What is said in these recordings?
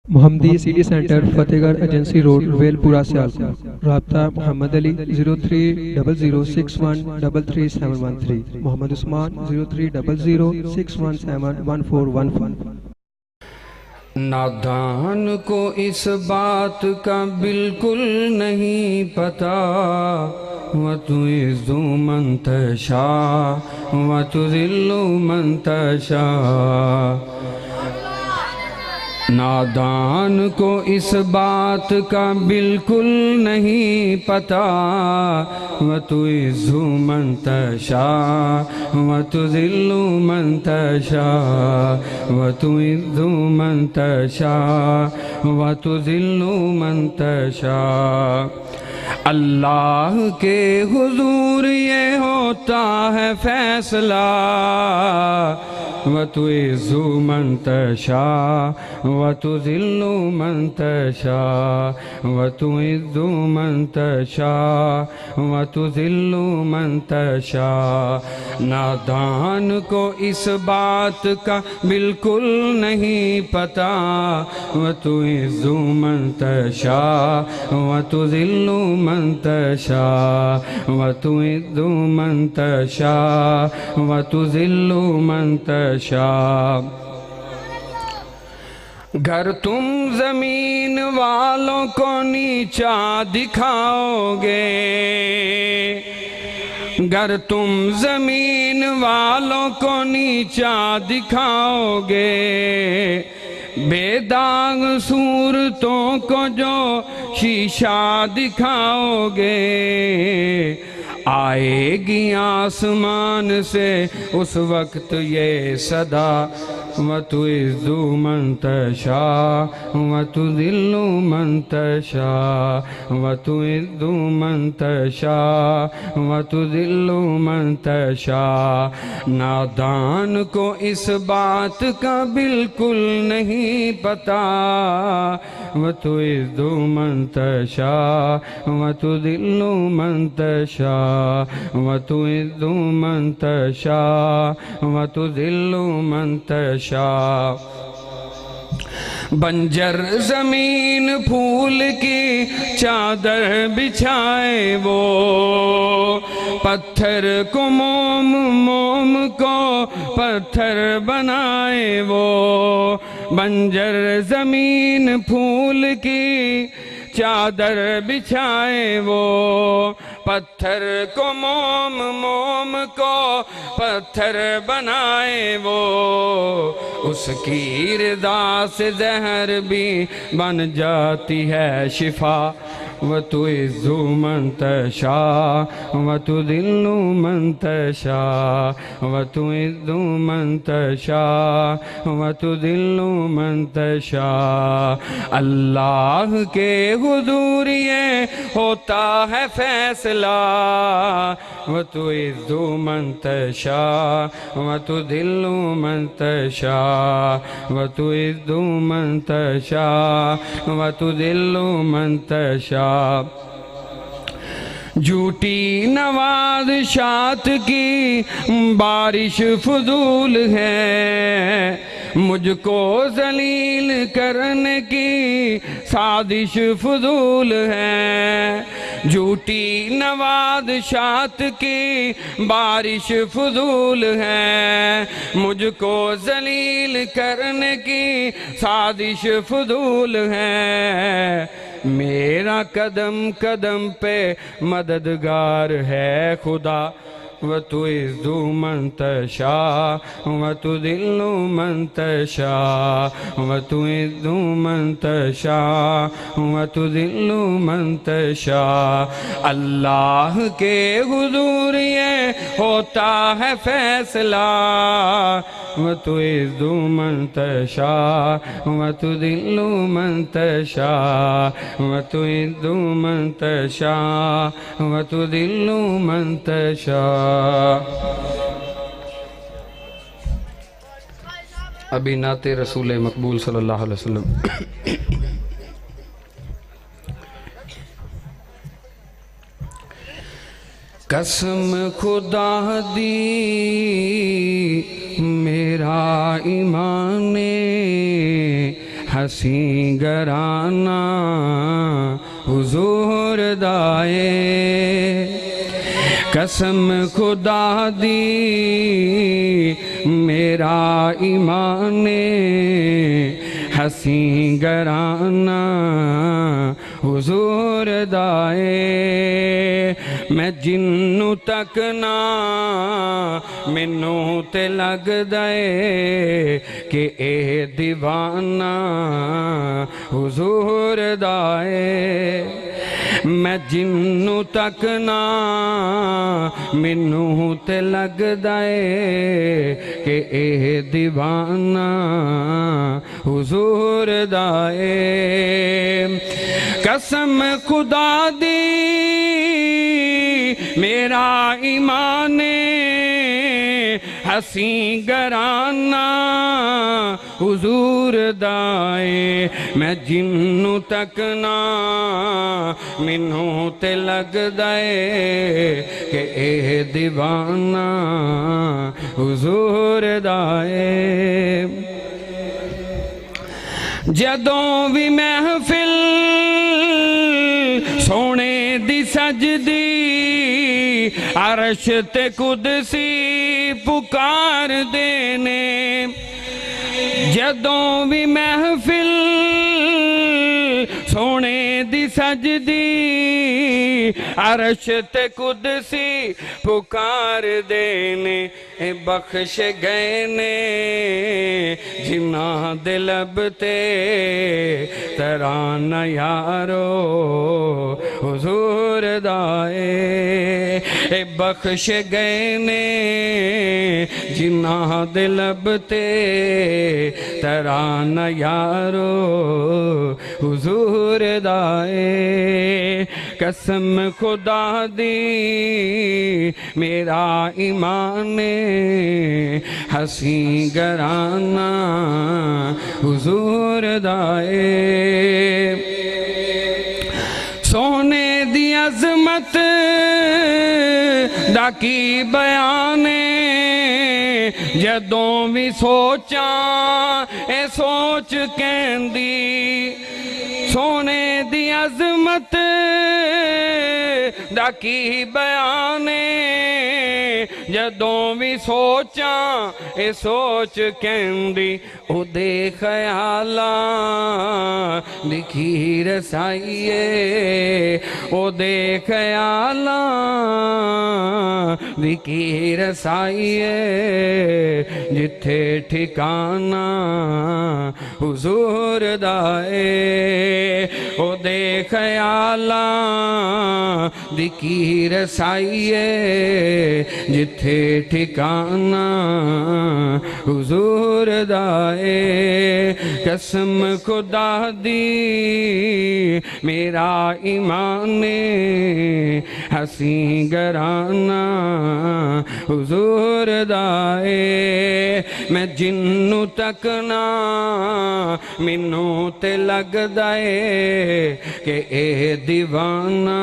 محمدی city centre فتح گڑھ agency road well پورہ سیالکوٹ۔ رابطہ محمد علی 0300613373 محمد عثمان 030061711415۔ نادان کو اس بات کا بالکل نہیں پتا، وَتُعِزُّ مَن تَشَاءُ وَتُذِلُّ مَن تَشَاءُ۔ نادان کو اس بات کا بالکل نہیں پتا، وَتُعِزُّ مَن تَشَاءُ وَتُذِلُّ مَن تَشَاءُ، وَتُعِزُّ مَن تَشَاءُ وَتُذِلُّ مَن تَشَاءُ۔ اللہ کے حضور یہ ہوتا ہے فیصلہ، وَتُعِزُّ مَن تَشَاءُ وَتُذِلُّ مَن تَشَاءُ، وَتُعِزُّ مَن تَشَاءُ وَتُذِلُّ مَن تَشَاءُ۔ نادان کو اس بات کا بالکل نہیں پتا، وَتُعِزُّ مَن تَشَاءُ وَتُذِلُّ مَن تَشَاءُ، وَتُعِزُّ مَن تَشَاءُ وَتُذِلُّ مَن تَشَاءُ۔ گر تم زمین والوں کو نیچا دکھاؤ گے، گر تم زمین والوں کو نیچا دکھاؤ گے، بے داغ صورتوں کو جو شیشہ دکھاؤ گے، آئے گی آسمان سے اس وقت یہ صدا، وَتُعِزُّ مَن تَشَاءُ وَتُذِلُّ مَن تَشَاءُ، وَتُعِزُّ مَن تَشَاءُ وَتُذِلُّ مَن تَشَاءُ۔ نادان کو اس بات کا بالکل نہیں پتا، وَتُعِزُّ مَن تَشَاءُ وَتُذِلُّ مَن تَشَاءُ، وَتُعِزُّ مَن تَشَاءُ وَتُذِلُّ مَن تَشَاءُ۔ بنجر زمین پھول کی چادر بچھائے وہ، پتھر کو موم، موم کو پتھر بنائے وہ، بنجر زمین پھول کی چادر بچھائے وہ، پتھر کو موم، موم کو پتھر بنائے وہ، اس کی رضا سے زہر بھی بن جاتی ہے شفا، وَتُعِزُّ مَن تَشَاءُ وَتُذِلُّ مَن تَشَاءُ، وَتُعِزُّ مَن تَشَاءُ وَتُذِلُّ مَن تَشَاءُ۔ اللہ کے حضور یہ ہوتا ہے فیصلہ، وَتُعِزُّ مَن تَشَاءُ وَتُذِلُّ مَن تَشَاءُ، وَتُعِزُّ مَن تَشَاءُ وَتُذِلُّ مَن تَشَاءُ۔ جھوٹی نوازشات کی بارش فضول ہے، مجھ کو ذلیل کرنے کی سازش فضول ہے، جھوٹی نوازشات کی بارش فضول ہے، مجھ کو ذلیل کرنے کی سازش فضول ہے، میرا قدم قدم پہ مددگار ہے خدا، وَتُعِزُّ مَن تَشَاءُ وَتُذِلُّ مَن تَشَاءُ، وَتُعِزُّ مَن تَشَاءُ وَتُذِلُّ مَن تَشَاءُ۔ اللہ کے حضور یہ ہوتا ہے فیصلہ، وَتُعِزُّ مَن تَشَاءُ وَتُذِلُّ مَن تَشَاءُ، وَتُعِزُّ مَن تَشَاءُ وَتُذِلُّ مَن تَشَاءُ۔ ابھی نعت رسول مقبول صلی اللہ علیہ وسلم۔ قسم خدا دی میرا ایمان ہنسی گرانا حضور دائے قسم خدا دی میرا ایمان ہنسی گرانا حضور دائے میں جنوں تک نہ مینوں تے لگ دے کہ اے دیوانہ حضور دائے میں جنوں تک نہ مینوں تے لگ دے کہ اے دیوانہ حضور دائے قسم خدا دی میرا ایمان ہنسی گرانا حضور دائے میں جنوں تک نہ مینوں تے لگ دے کہ اے دیوانہ حضور دائے جدوں بھی محفل سونے دی سجدی عرش تے قدسی پکار دینے جدوں بھی محفل سونے دی سجدی عرش تے قدسی پکار دینے اے بخش گئے نے جنہ دے لب تے ترانہ یارو حضور دائے اے بخش گئے نے جنہ دے لب تے ترانہ یارو حضور دائے قسم خدا دی میرا ایمان ہنسی گرانا حضور دائے سونے دی عظمت دا کی بیانے جدوں بھی سوچاں اے سوچ کہندی سونے دی عظمت دا کی بیانے جدوں بھی سوچاں اے سوچ کہندی او دے خیالاں دکھی رسائیے او دے خیالاں دکھی رسائیے جتھے ٹھکانہ حضور دائے او دے خیالاں دکھی رسائیے جتھے ٹھکانہ حضور دائے قسم خدا دی میرا ایمان ہنسی گرانا حضور دائے میں جنوں تک نہ مینوں تے لگ دائے کہ اے دیوانہ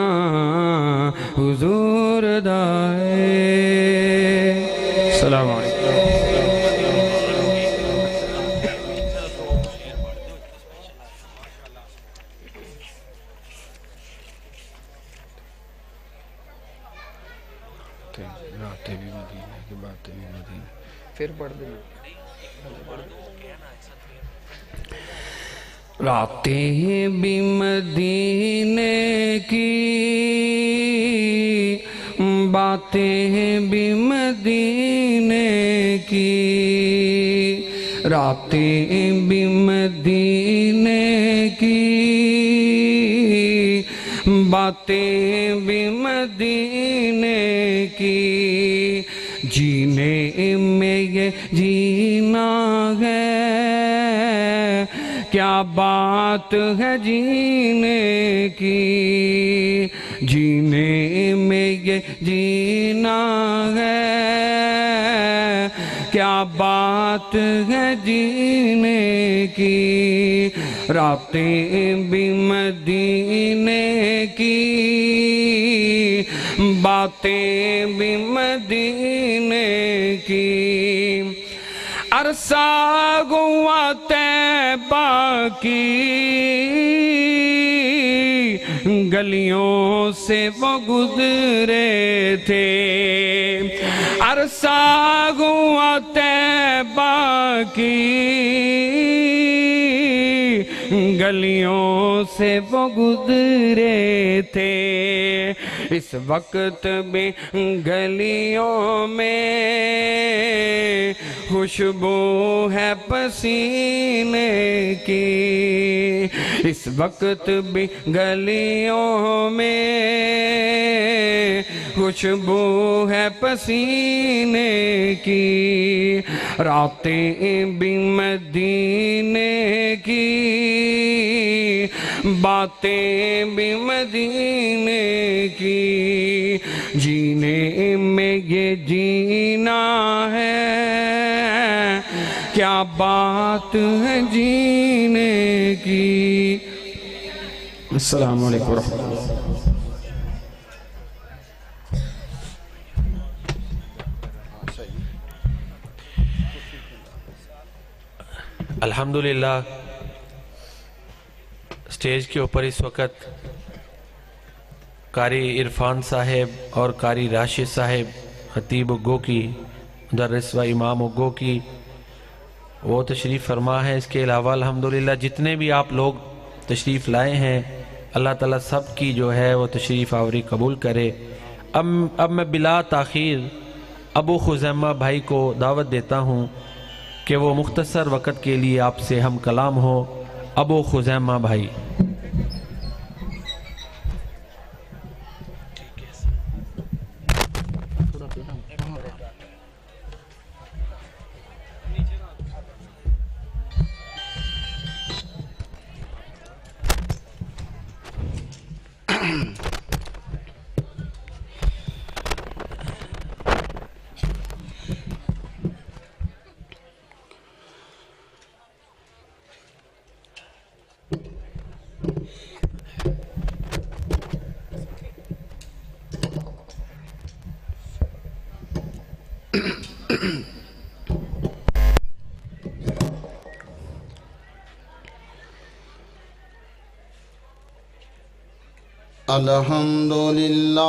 حضور دائے السلام علیکم راتیں بھی مدینہ کی باتیں بھی مدینہ پھر پڑھ دیں راتیں بھی مدینے کی باتیں بھی مدینے کی راتیں بھی مدینے کی باتیں بھی مدینے کی جینے میں یہ جینا ہے کیا بات ہے جینے کی جینے میں یہ جینا ہے کیا بات ہے جینے کی راتیں بھی مدینے کی باتیں بھی مدینے کی عرصہ ہوا طیبہ کی گلیوں سے وہ گزرے تھے، عرصہ ہوا طیبہ کی گلیوں سے وہ گزرے تھے، اس وقت بھی گلیوں میں خوشبو ہے پسینے کی، اس وقت بھی گلیوں میں خوشبو ہے پسینے کی، راتیں بھی مدینے کی، باتیں بھی مدینے کی، جینے میں یہ جینا ہے، کیا بات ہے جینے کی۔ السلام علیکم ورحمۃ اللہ۔ الحمدللہ سٹیج کے اوپر اس وقت قاری عرفان صاحب اور قاری راشد صاحب خطیب اگو کی مدرس و امام اگو کی وہ تشریف فرما ہے۔ اس کے علاوہ الحمدللہ جتنے بھی آپ لوگ تشریف لائے ہیں اللہ تعالیٰ سب کی جو ہے وہ تشریف آوری قبول کرے۔ اب میں بلا تاخیر ابو خزیمہ بھائی کو دعوت دیتا ہوں کہ وہ مختصر وقت کے لیے آپ سے ہم کلام ہو۔ ابو خزیمہ بھائی۔ الحمدللہ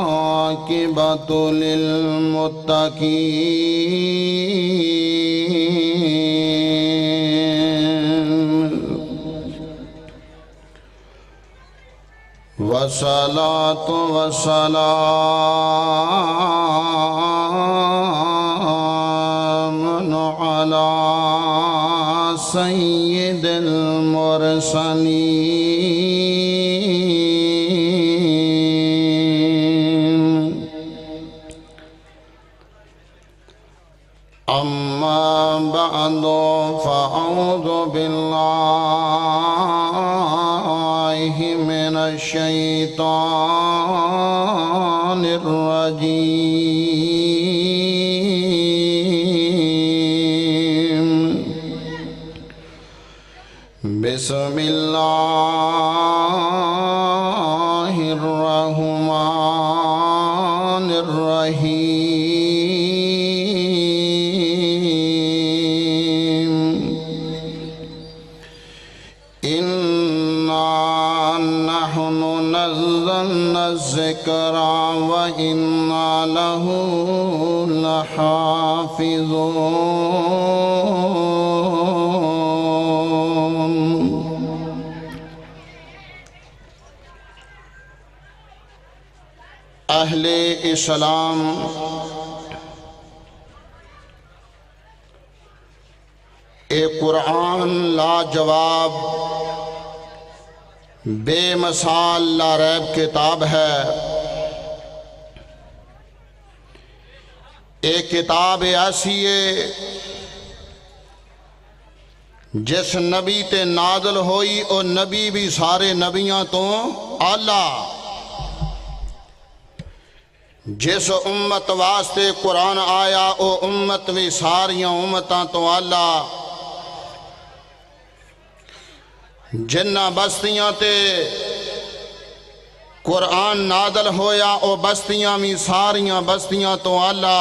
والعاقبۃ للمتقین والصلاة والسلام على سید المرسلین اما بعد فاعوذ باللہ من الشیطان الرجیم بسم اللہ الرحمن الرحیم اِنَّا نَحْنُ نَزَّلْنَا الذِّكْرَ وَإِنَّا لَهُ لَحَافِظُونَ اہل اسلام ایک قرآن لاجواب بے مثال لا ریب کتاب ہے۔ ایک کتاب ایسی ہے جس نبی تے نازل ہوئی او نبی بھی سارے نبیاں تو اعلیٰ، جس امت واسطے قرآن آیا او امت بھی ساریاں امتاں تو اعلیٰ، جنہ بستیاں تے قرآن نادل ہویا او بستیاں بھی ساریاں بستیاں تو آلہ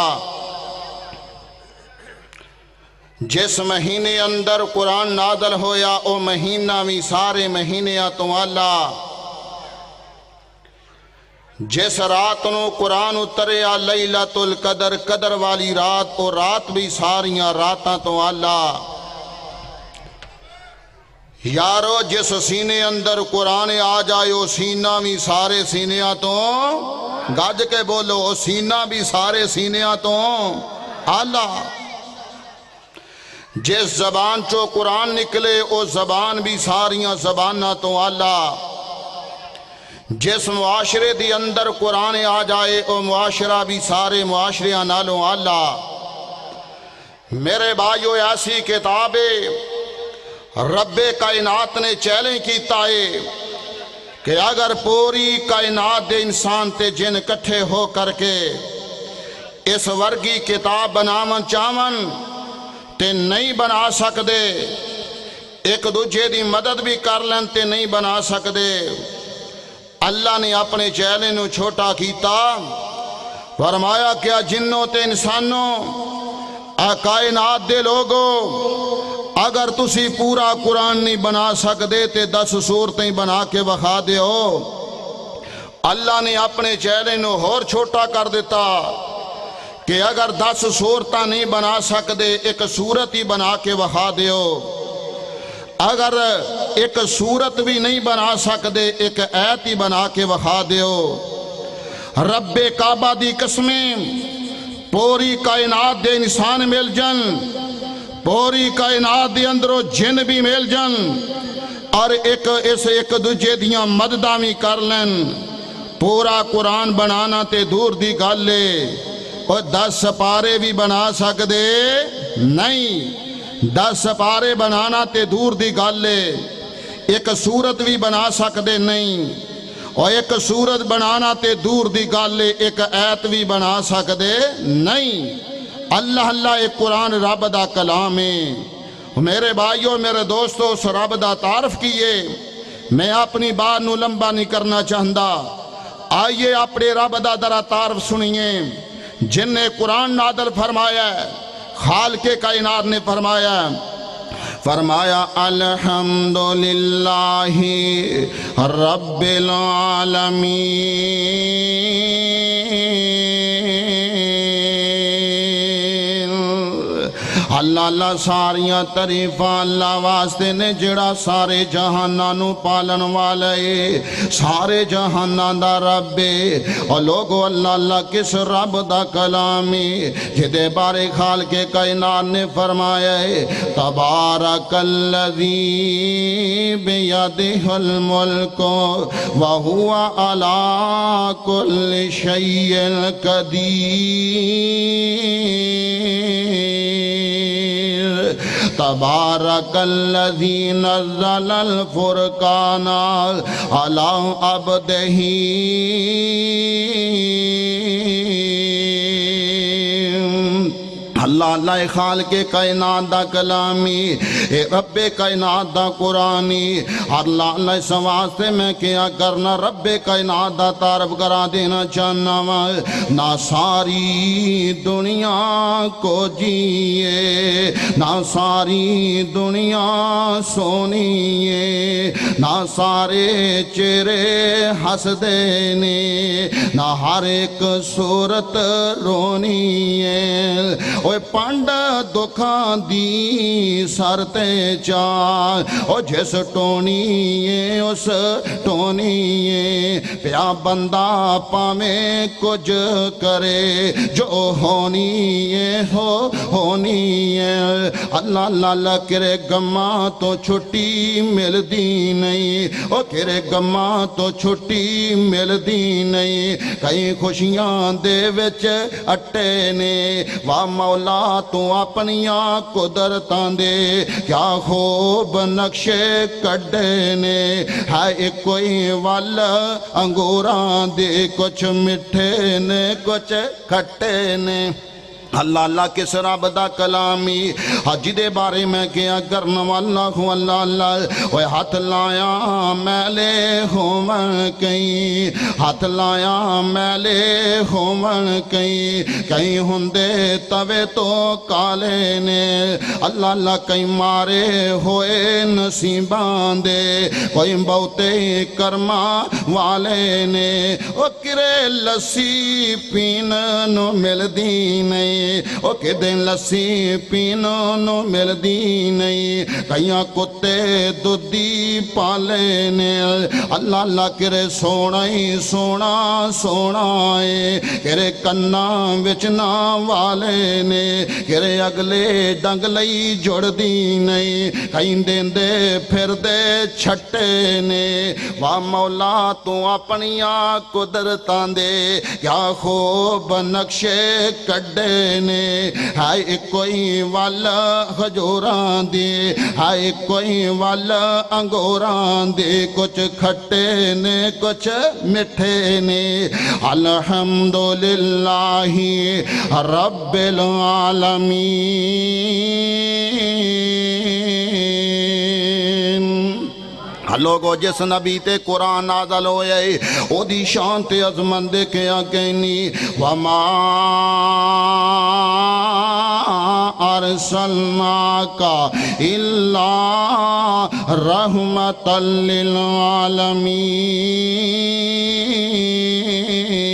جس مہینے اندر قرآن نادل ہویا او مہینہ بھی سارے مہینیاں تو آلہ جس رات نو قرآن اتریا لیلۃ القدر قدر والی رات او رات بھی ساریاں راتاں تو آلہ یارو جس سینے اندر قرآن آ جائے او سینہ بھی سارے سینیاں تو گج کے بولو او سینہ بھی سارے سینیاں تو آلہ جس زبان چو قرآن نکلے او زبان بھی ساریاں زباناں تو آلہ جس معاشرے دی اندر قرآن آ جائے او معاشرہ بھی سارے معاشریاں نالوں آلہ میرے بھائیو ایسی کتابیں رب کائنات نے چیلنج کیتا ہے کہ اگر پوری کائنات دے انسان تے جن کٹھے ہو کر کے اس ورگی کتاب بناون چاون تے نہیں بنا سکدے ایک دوجے دی مدد بھی کر لین تے نہیں بنا سکدے اللہ نے اپنے چیلنج نو چھوٹا کیتا فرمایا کیا جنوں تے انسانوں کائنات دے لوگوں اگر تسی پورا قرآن نہیں بنا سکدے تے 10 سورتیں بنا کے بخا دے ہو اللہ نے اپنے چیلنج نو اور چھوٹا کر دیتا کہ اگر 10 سورتاں نہیں بنا سکدے ایک سورت ہی بنا کے بخا دے ہو اگر ایک سورت بھی نہیں بنا سکدے ایک آیت ہی بنا کے بخا دے ہو رب کعبہ دی قسمیں پوری کائنات دے انسان مل جن پوری کائنات دے اندروں جن بھی مل جن اور ایک دوجے دیاں مدداں بھی کر لین پورا قرآن بنانا تے دور دی گل لے اور 10 سپارے بھی بنا سکدے نہیں 10 سپارے بنانا تے دور دی گل لے ایک سورت بھی بنا سکدے نہیں اور ایک سورت بنانا تے دور دی گل لے ایک آیت بھی بنا سکدے نہیں اللہ اللہ ایک قرآن رب دا کلام ہے میرے بھائیوں میرے دوستو اس رب دا تعارف کیے میں اپنی بات نو لمبا نہیں کرنا چاہندا آئیے اپنے رب دا درا تعارف سنیے جن نے قرآن نادل فرمایا ہے خالق کائنات نے فرمایا الحمدللہ رب العالمین اللہ اللہ ساریاں تعریفاں اللہ واسطے نے جڑا سارے جہاناں نو پالن والے سارے جہاناں دا رب اور لوگو اللہ اللہ کس رب دا کلامی جدے بارے خالق کائنات نے فرمایا ہے تبارک الذی بیدہ الملک وہو علی کل شیء تبارک الذی نزل الفرقان علی عبدہ اللہ اللہ خالق کائنات دا کلامی اے رب کائنات دا قرآنی اللہ اللہ اس واسطے میں کیا کرنا رب کائنات دا تعارف کرا دینا چاہنا نہ ساری دنیا کو جیے نہ ساری دنیا سونیے نہ سارے چہرے ہس دینے نہ ہر ایک صورت رونیے اوے پانڈ دکھاں دی سرتے چاہ او جس ٹونیے اس ٹونیے پیا بندہ پامیں کچھ کرے جو ہونیے ہونیے اللہ اللہ اللہ کرے گمہ تو چھٹی مل دی نہیں او کرے گمہ تو چھٹی مل دی نہیں کئی خوشیاں دے وچ اٹے نے واہ مولا تو اپنیاں قدرتاں دے کیا خوب نقشے کڈے نے ہے کوئی وال انگوراں دے کچھ مٹھے نے کچھ کھٹے نے اللہ اللہ کس رب دا کلامی حج دے بارے میں کیا کرنا والا ہوں اللہ اللہ اوے ہاتھ لایا میلے ہومن کئی ہاتھ لایا میلے ہومن کئی ہندے توے تو کالے نے اللہ اللہ کئی مارے ہوئے نصیبان دے کوئی بہتے کرما والے نے او کرے لسی پین نو مل دی نہیں او کہ دن لسی پینوں نو مل دی نہیں کئیاں کتے دودی پالے نے اللہ اللہ کرے سونا ہی سونا سونا ہے کرے کنہ وچنا والے نے کرے اگلے ڈنگ لئی جڑ دی نہیں کہیں دین دے پھر دے چھٹے نے واہ مولا تو اپنیاں قدرتاں دے کیا خوب نقشے کڈے نے ہائے کوئی والا خجوران دے ہائے کوئی والا انگوران دے کچھ کھٹے نے کچھ مٹھے نے الحمدللہ رب العالمین لوگو جس نبی تے قرآن نازل ہوئے او دی شان تے عظمت دے کے آگینی وما ارسلناک الا رحمتا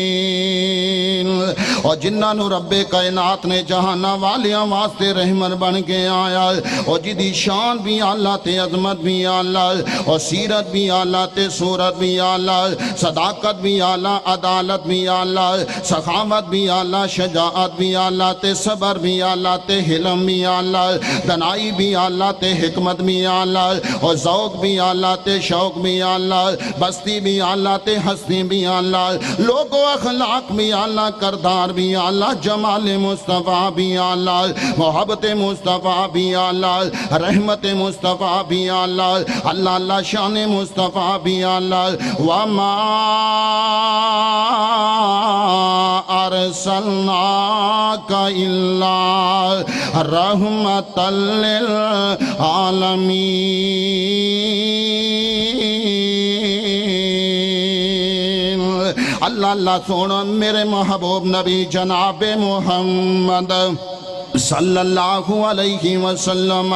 للعالمین اور جنہاں نو رب کائنات نے جہانا والیاں واسطے رحمت بن کے آیا اور جدی شان بھی اللہ تے عظمت بھی اللہ اور سیرت بھی اللہ تے صورت بھی اللہ صداقت بھی اللہ عدالت بھی اللہ سخاوت بھی اللہ شجاعت بھی اللہ تے صبر بھی اللہ تے حلم بھی اللہ دنائی بھی اللہ تے حکمت بھی اللہ اور ذوق بھی اللہ تے شوق بھی اللہ بستی بھی اللہ تے ہستی بھی اللہ لوگ و اخلاق بھی اللہ کردار بھی اللہ جمال مصطفیٰ بھی اللہ محبت مصطفیٰ بھی اللہ رحمت مصطفیٰ بھی اللہ اللہ اللہ شان مصطفیٰ بھی اللہ وما ارسلناک الا رحمتا للعالمین اللہ اللہ سونا میرے محبوب نبی جناب محمد صلی اللہ علیہ وسلم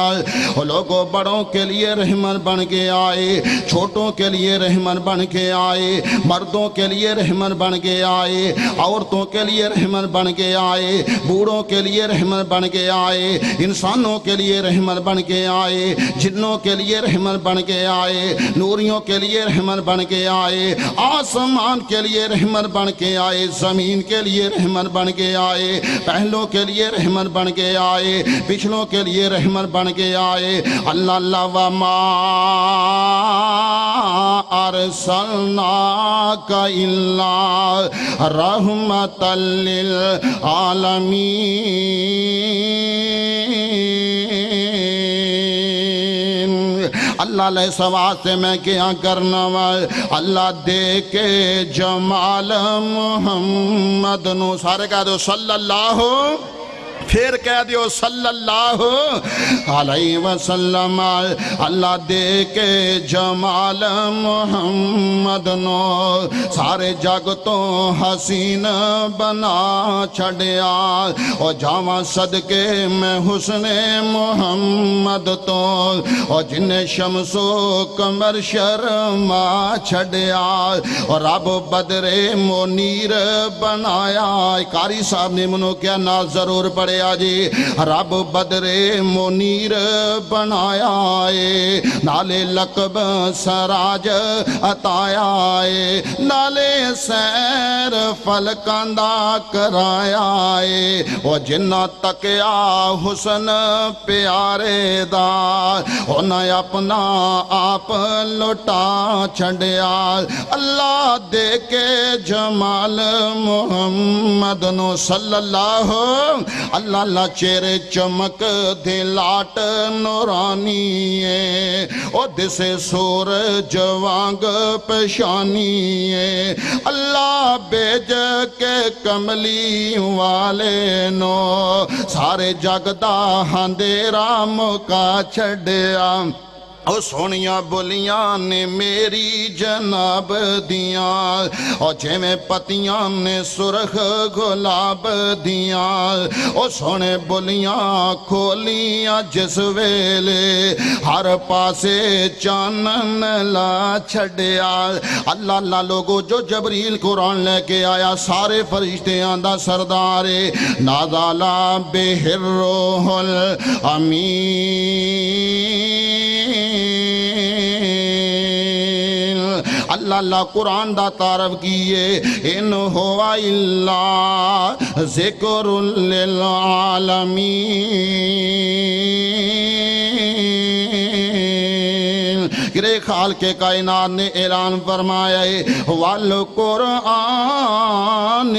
لوگوں بڑوں کے لیے رحمت بن کے آئے چھوٹوں کے لیے رحمت بن کے آئے مردوں کے لیے رحمت بن کے آئے عورتوں کے لیے رحمت بن کے آئے بوڑھوں کے لیے رحمت بن کے آئے انسانوں کے لیے رحمت بن کے آئے جنوں کے لیے رحمت بن کے آئے نوریوں کے لیے رحمت بن کے آئے آسمان کے لیے رحمت بن کے آئے زمین کے لیے رحمت بن کے آئے پہلوں کے لیے رحمت بن کے آئے پچھلوں کے لیے رحمت بن کے آئے اللہ اللہ وما ارسلناک الا رحمتا للعالمین اللہ علیہ سواد سے میں کیا کرنا اللہ دے کے جمال محمد نو سارے کہہ دو صلی اللہ پھر کہہ دیو صلی اللہ علیہ وسلم اللہ دے کے جمال محمد نو سارے جگ تو حسین بنا چھڑیا اور جاواں صدقے میں حسن محمد تو اور جن شمس و قمر شرما چھڑیا اور رب بدر منیر بنایا قاری صاحب نے منو کیا نا ضرور پڑھے جی رب بدر منیر بنایا ہے نالے لقب سراج عطایا ہے نالے سیر فلکاندہ کرایا ہے وہ جنہ تکیا حسن پیارے دا انہیں اپنا آپ لٹا چھڑیا اللہ دے کے جمال محمد نو صلی اللہ اللہ اللہ چہرے چمک دے لاٹ نورانی ہے او دسے سورج وانگ پیشانی ہے اللہ بیج کے کملی والے نو سارے جگ دا اندھیرا مکا چھڑیا او سونیاں بولیاں نے میری جناب دیاں او جیویں پتیاں نے سرخ گلاب دیاں او سونے بولیاں کھولیاں جس ویلے ہر پاسے چانن لا چھڑیا اللہ اللہ لوگو جو جبریل قرآن لے کے آیا سارے فرشتے آندہ سردارے نازالا بہ الروح الامین اللہ اللہ قرآن دا تعارف کیے ان ہوا الا ذکر للعالمین گرے خالق کائنات نے اعلان فرمایا ہے وَالْقُرْآنِ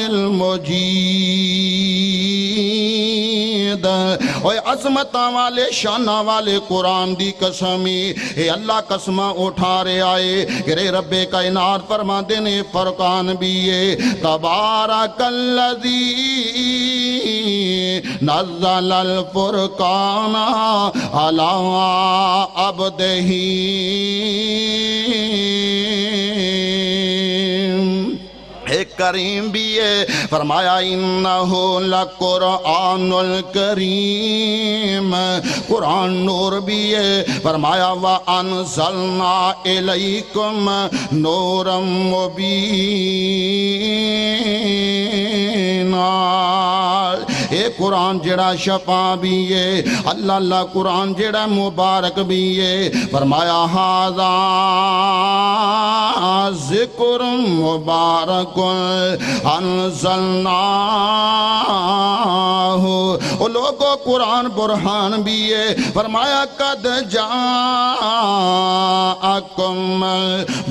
الْمَجِيدِ اوہ عظمتہ والے شانہ والے قرآن دی قسمی اے اللہ قسمہ اٹھا رہے آئے گرے رب کائنات فرما دینے فرقان بھی ہے تبارک الذی نزل الفرقان علی عبدہ ایک کریم بھی ہے فرمایا انہو لقرآن الکریم قرآن نور بھی ہے فرمایا وَأَنزَلْنَا إِلَيْكُمْ نُورًا مُبِينًا اے قرآن جڑا شفا بھی ہے اللہ اللہ قرآن جڑا مبارک بھی ہے فرمایا ھذا ذکر مبارک انزلناہ او لوگو قرآن برہان بھی ہے فرمایا قد جاءکم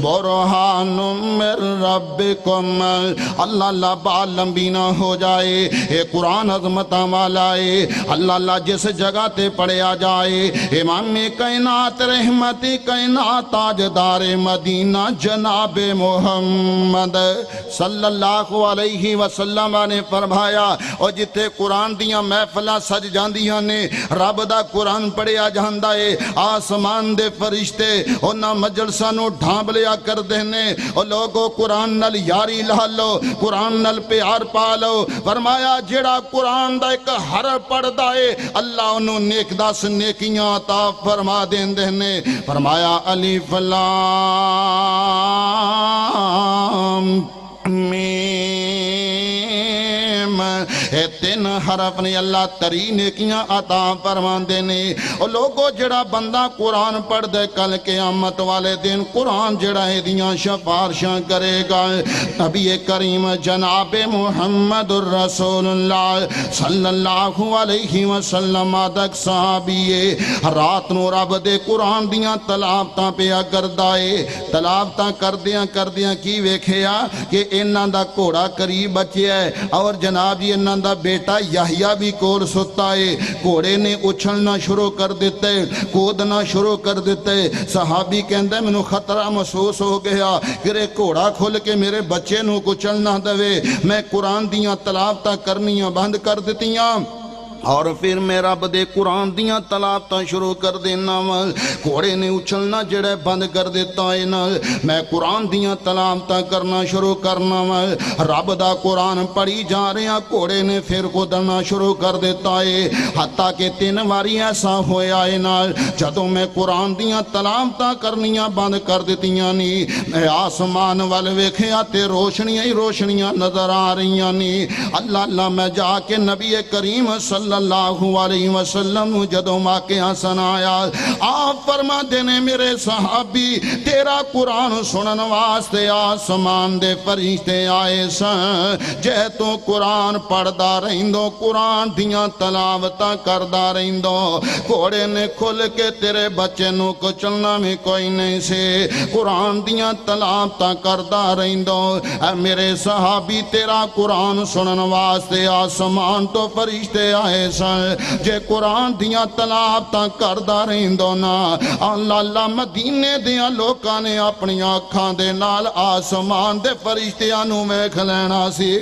برہان من ربکم اللہ اللہ بال لمبی نہ ہو جائے اے قرآن عظمتہ والا ہے اللہ اللہ جس جگہ تے پڑھیا جائے امام کائنات رحمتی کائنات تاجدار مدینہ جناب محمد صلی اللہ علیہ وسلم نے فرمایا اور جتے قرآن دیاں محفلہ سج جاندیاں نے رب دا قرآن پڑھیا جاندہ ہے آسمان دے فرشتے انہاں مجلساں نو ڈھانپ لیا کر دینے اور لوگوں قرآن نل یاری لہلو قرآن نل پیار پالو فرمایا جڑا قرآن دا ایک حرف پڑھ دائے اللہ انہوں نیک داس نیکیاں عطا فرما دین دینے فرمایا الف لام میم اے تین حرف نے اللہ تری نیکیاں عطا فرما دینے اور لوگو جڑا بندہ قرآن پڑھ دے کل قیامت والے دن قرآن جڑا ہے دیاں شفارشاں کرے گا نبی کریم جناب محمد الرسول اللہ صلی اللہ علیہ وسلم آدھک صحابیے رات نو رب دے قرآن دیاں تلاوتاں پیا کردائے تلاوتاں کردیاں کی ویکھیا کہ انہاں دا گھوڑا قریب بچیا ہے اور جناب یہ انہاں دا بیٹا یحییٰ بھی کول ستا ہے گھوڑے نے اچھلنا شروع کر دیتے کودنا شروع کر دیتے صحابی کہندے میں نو خطرہ محسوس ہو گیا کہ گھوڑا کھول کے میرے بچے نو کچلنا دوے میں قرآن دیاں تلاوتاں کرنیاں بند کر دیتیاں اور پھر میں رب دے قرآن دیاں تلاوتاں شروع کر دینا گھوڑے نے اچھلنا جڑے بند کر دیتا ہے میں قرآن دیاں تلاوتاں کرنا شروع کرنا رب دا قرآن پڑھی جا رہے ہیں گھوڑے نے پھر کودنا شروع کر دیتا ہے حتیٰ کہ 3 باری ایسا ہویا ہے جدوں میں قرآن دیاں تلاوتاں کرنیاں بند کر دیتیاں نہیں میں آسمان وال ویکھیا تے روشنیاں ہی روشنیاں نظر آ رہیاں نہیں اللہ اللہ میں جا کے نبی کریم صلی اللہ علیہ وسلم جدوں واقعہ سنایا آپ فرما دینے میرے صحابی تیرا قرآن سنن واسطے آسمان دے فرشتے آئے سن جے تو قرآن پڑھدا رہندو قرآن دیاں تلاوتاں کردا رہندو گھوڑے نے کھل کے تیرے بچے نو کچلنا میں کوئی نہیں سے قرآن دیاں تلاوتاں کردا رہندو اے میرے صحابی تیرا قرآن سنن واسطے آسمان تو فرشتے آئے رہے سن جے قرآن دیاں تلاوتاں کردا رہندو نا اللہ مدینے دیاں لوکاں نے اپنی آنکھاں دے نال آسمان دے فرشتیاں نو ویکھ لینا سی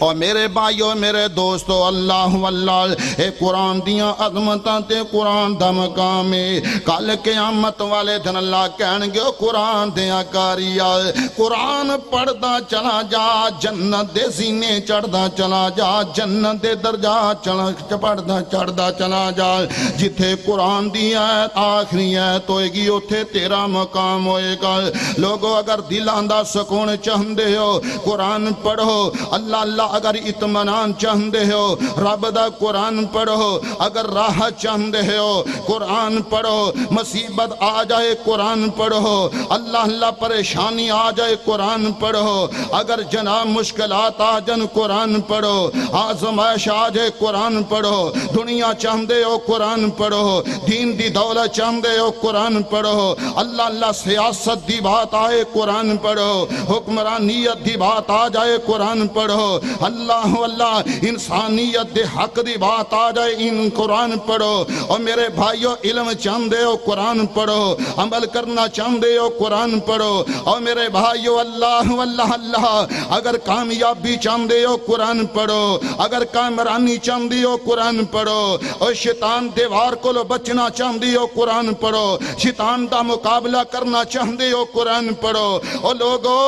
اور میرے بھائیو میرے دوستو اللہ واللہ اے قرآن دیاں عظمتاں تے قرآن دا مقام ہے کل قیامت والے دن اللہ کہن گے قرآن دیاں کاریا قرآن پڑھدا چلا جا جنت دے زینے چڑھدا چلا جا جنت دے درجات پڑھدا چڑھدا چلا جا جتھے قرآن دی آیت آخری آیت ہوئے گی اتھے تیرا مقام ہوئے گا لوگو اگر دلاں دا سکون چاہندے ہو قرآن پڑھو اللہ اگر اطمینان چاہندے ہو رب دا قرآن پڑھو اگر راہ چاہندے ہو قرآن پڑھو مصیبت آ جائے قرآن پڑھو اللہ پریشانی آ جائے قرآن پڑھو اگر جناب مشکلات آ جن قرآن پڑھو آزمائش آ جائے قرآن پڑھو دنیا چاہندے ہو قرآن پڑھو دین دی دولت چاہندے ہو قرآن پڑھو اللہ سیاست دی بات آئے قرآن پڑھو حکمرانیت دی بات آ جائے قرآن پڑھو اللہ انسانیت دے حق دی بات آ جائے ان قرآن پڑھو اور میرے بھائیو علم چاہندے ہو قرآن پڑھو عمل کرنا چاہندے ہو قرآن پڑھو اور میرے بھائیو اللہ اگر کامیابی چاہندے ہو قرآن پڑھو اگر کامرانی چاہندے ہو قرآن پڑھو اور شیطان دیوار کو لو بچنا چاہندے ہو قرآن پڑھو شیطان دا مقابلہ کرنا چاہندے ہو قرآن پڑھو اور لوگو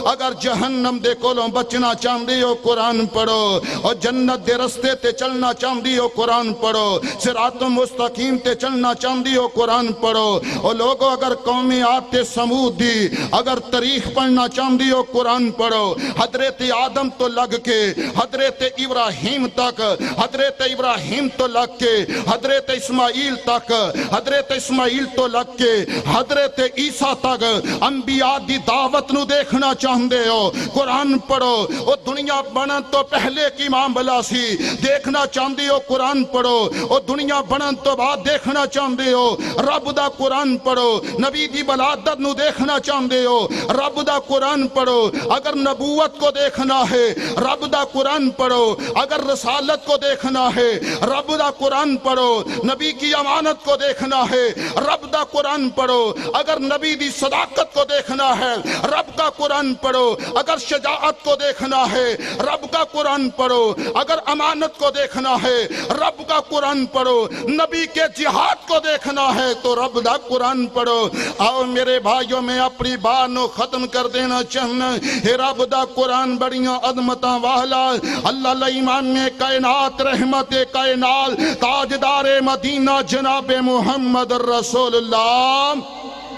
اگر جہنم دے کو لو بچنا چاہندے ہو قرآن پڑھو اور جنت دے رستے تے چلنا چاہندی ہو قرآن پڑھو صراط مستقیم تے چلنا چاہندی ہو قرآن پڑھو اور لوگو اگر قومی آتے سمود دی اگر تاریخ پڑھنا چاہندی ہو قرآن پڑھو حضرت آدم تو لگ کے حضرت ابراہیم تک حضرت ابراہیم تو لگ کے حضرت اسماعیل تک حضرت اسماعیل تو لگ کے حضرت عیسیٰ تک انبیاء دی دعوت نو دیکھنا چاہندے ہو قرآن پڑھو اور دنیا بنن تو پہلے کی معاملہ سی دیکھنا چاہندے ہو قرآن پڑھو اور دنیا بنن تو بعد دیکھنا چاہندے ہو رب دا قرآن پڑھو نبی دی ولادت نو دیکھنا چاہندے ہو رب دا قرآن پڑھو اگر نبوت کو دیکھنا ہے رب دا قرآن پڑھو اگر رسالت کو دیکھنا ہے رب دا قرآن پڑھو نبی کی امانت کو دیکھنا ہے رب دا قرآن پڑھو اگر نبی دی صداقت کو دیکھنا ہے رب کا قرآن پڑھو اگر شجاعت کو دیکھنا ہے رب کا قرآن پڑھو اگر امانت کو دیکھنا ہے رب کا قرآن پڑھو نبی کے جہاد کو دیکھنا ہے تو رب دا قرآن پڑھو آؤ میرے بھائیوں میں اپنی بات نو ختم کر دینا چاہنا ہے رب دا قرآن بڑیاں عظمتاں والا اللہ ایمان میں کائنات رحمت کائنات تاجدار مدینہ جناب محمد رسول اللہ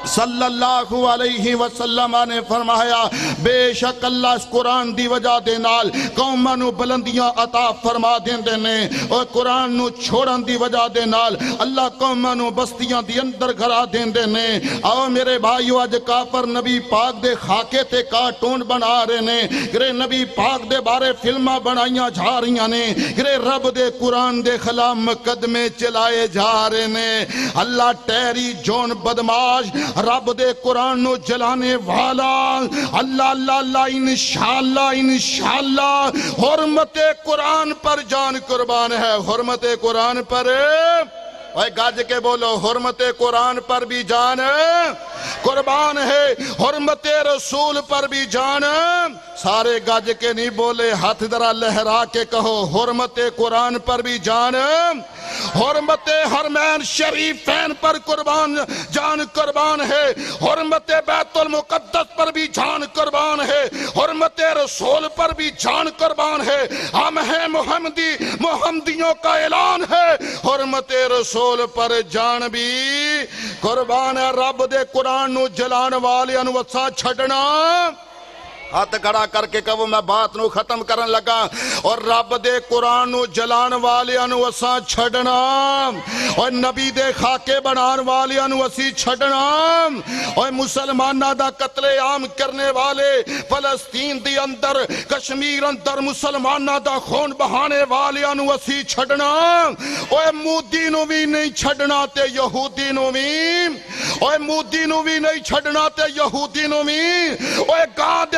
صلی اللہ علیہ وسلم نے فرمایا بے شک اللہ اس قرآن دی وجہ دے نال قوماں نو بلندیاں عطا فرما دیندے نے اور قرآن نو چھوڑن دی وجہ دے نال اللہ قوماں نو بستیاں دی اندر گھرا دیندے نے آؤ میرے بھائیو اج کافر نبی پاک دے خاکے تے کارٹون بنا رہے نے گرے نبی پاک دے بارے فلماں بنائیاں جا رہیاں نے گرے رب دے قرآن دے خلاف مقدمے چلائے جا رہے نے اللہ ٹیری جون بدماش رب دے قرآن نو جلانے والا اللہ انشاءاللہ حرمت قرآن پر جان قربان ہے حرمت قرآن پر اے گاج کے بولو حرمت قرآن پر بھی جان قربان ہے حرمت رسول پر بھی جان سارے گاج کے نہیں بولے ہاتھ درہ لہرا کے کہو حرمت قرآن پر بھی جان حرمت حرمین شریفین پر قربان جان قربان ہے حرمت بیت المقدس پر بھی جان قربان ہے حرمت رسول پر بھی جان قربان ہے ہم ہیں محمدیوں کا اعلان ہے حرمت رسول پر جان بھی قربان ہے رب دے قرآن نو جلان والے انوسا چھڑنا ہاتھ کھڑا کر کے کہو میں بات نو ختم کرن لگا اور رب دے قرآن نو جلان والے نو اساں چھڑنا اور نبی دے خاکے بنان والے نو اسی چھڑنا اور مسلمانہ دا قتل عام کرنے والے فلسطین دی اندر کشمیر اندر مسلمانہ دا خون بہانے والے نو اسی چھڑنا اور مودی نو بھی نہیں چھڑنا تے یہودی نو بھی اور مودی نو بھی نہیں چھڑنا تے یہودی نو بھی اور گاہ دے